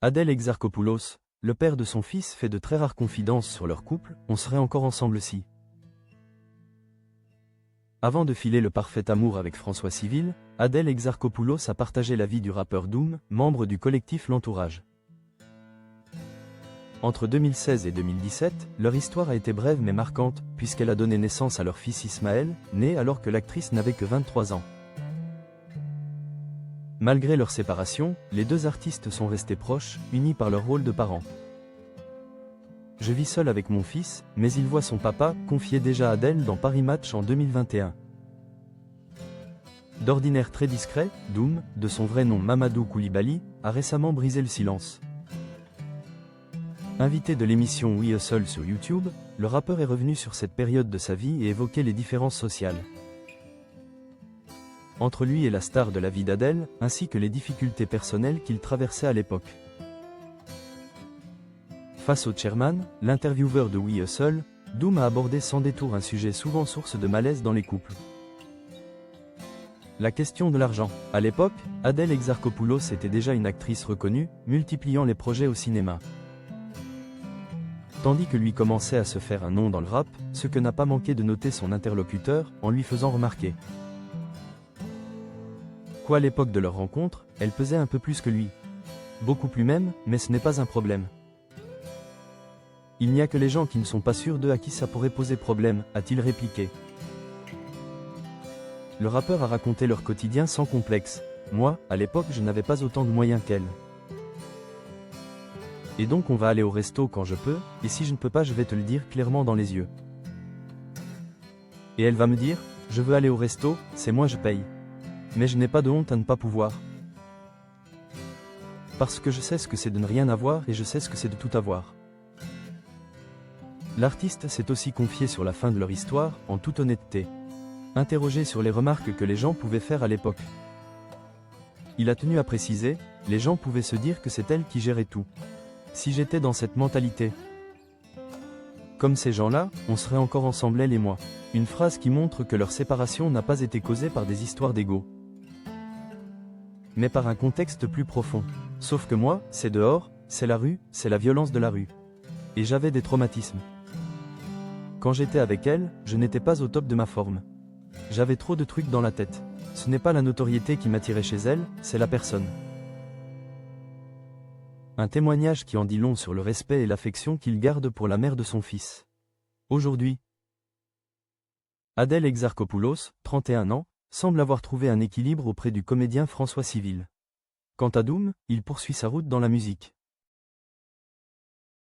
Adèle Exarchopoulos, le père de son fils, fait de très rares confidences sur leur couple. On serait encore ensemble si. Avant de filer le parfait amour avec François Civil, Adèle Exarchopoulos a partagé la vie du rappeur Doom, membre du collectif L'Entourage. Entre 2016 et 2017, leur histoire a été brève mais marquante, puisqu'elle a donné naissance à leur fils Ismaël, né alors que l'actrice n'avait que 23 ans. Malgré leur séparation, les deux artistes sont restés proches, unis par leur rôle de parents. Je vis seul avec mon fils, mais il voit son papa, confiait déjà Adèle dans Paris Match en 2021. D'ordinaire très discret, Doom, de son vrai nom Mamadou Koulibaly, a récemment brisé le silence. Invité de l'émission We Hustle sur YouTube, le rappeur est revenu sur cette période de sa vie et évoqué les différences sociales entre lui et la star de la vie d'Adèle, ainsi que les difficultés personnelles qu'il traversait à l'époque. Face au chairman, l'intervieweur de We Hustle, Doom a abordé sans détour un sujet souvent source de malaise dans les couples. La question de l'argent. À l'époque, Adèle Exarchopoulos était déjà une actrice reconnue, multipliant les projets au cinéma. Tandis que lui commençait à se faire un nom dans le rap, ce que n'a pas manqué de noter son interlocuteur, en lui faisant remarquer qu'à l'époque de leur rencontre, elle pesait un peu plus que lui. Beaucoup plus même, mais ce n'est pas un problème. Il n'y a que les gens qui ne sont pas sûrs d'eux à qui ça pourrait poser problème, a-t-il répliqué. Le rappeur a raconté leur quotidien sans complexe. Moi, à l'époque, je n'avais pas autant de moyens qu'elle. Et donc on va aller au resto quand je peux, et si je ne peux pas, je vais te le dire clairement dans les yeux. Et elle va me dire, je veux aller au resto, c'est moi je paye. Mais je n'ai pas de honte à ne pas pouvoir. Parce que je sais ce que c'est de ne rien avoir et je sais ce que c'est de tout avoir. L'artiste s'est aussi confié sur la fin de leur histoire, en toute honnêteté. Interrogé sur les remarques que les gens pouvaient faire à l'époque. Il a tenu à préciser, les gens pouvaient se dire que c'est elle qui gérait tout. Si j'étais dans cette mentalité, comme ces gens-là, on serait encore ensemble elle et moi. Une phrase qui montre que leur séparation n'a pas été causée par des histoires d'ego, mais par un contexte plus profond. Sauf que moi, c'est dehors, c'est la rue, c'est la violence de la rue. Et j'avais des traumatismes. Quand j'étais avec elle, je n'étais pas au top de ma forme. J'avais trop de trucs dans la tête. Ce n'est pas la notoriété qui m'attirait chez elle, c'est la personne. Un témoignage qui en dit long sur le respect et l'affection qu'il garde pour la mère de son fils. Aujourd'hui, Adèle Exarchopoulos, 31 ans, semble avoir trouvé un équilibre auprès du comédien François Civil. Quant à Doom, il poursuit sa route dans la musique.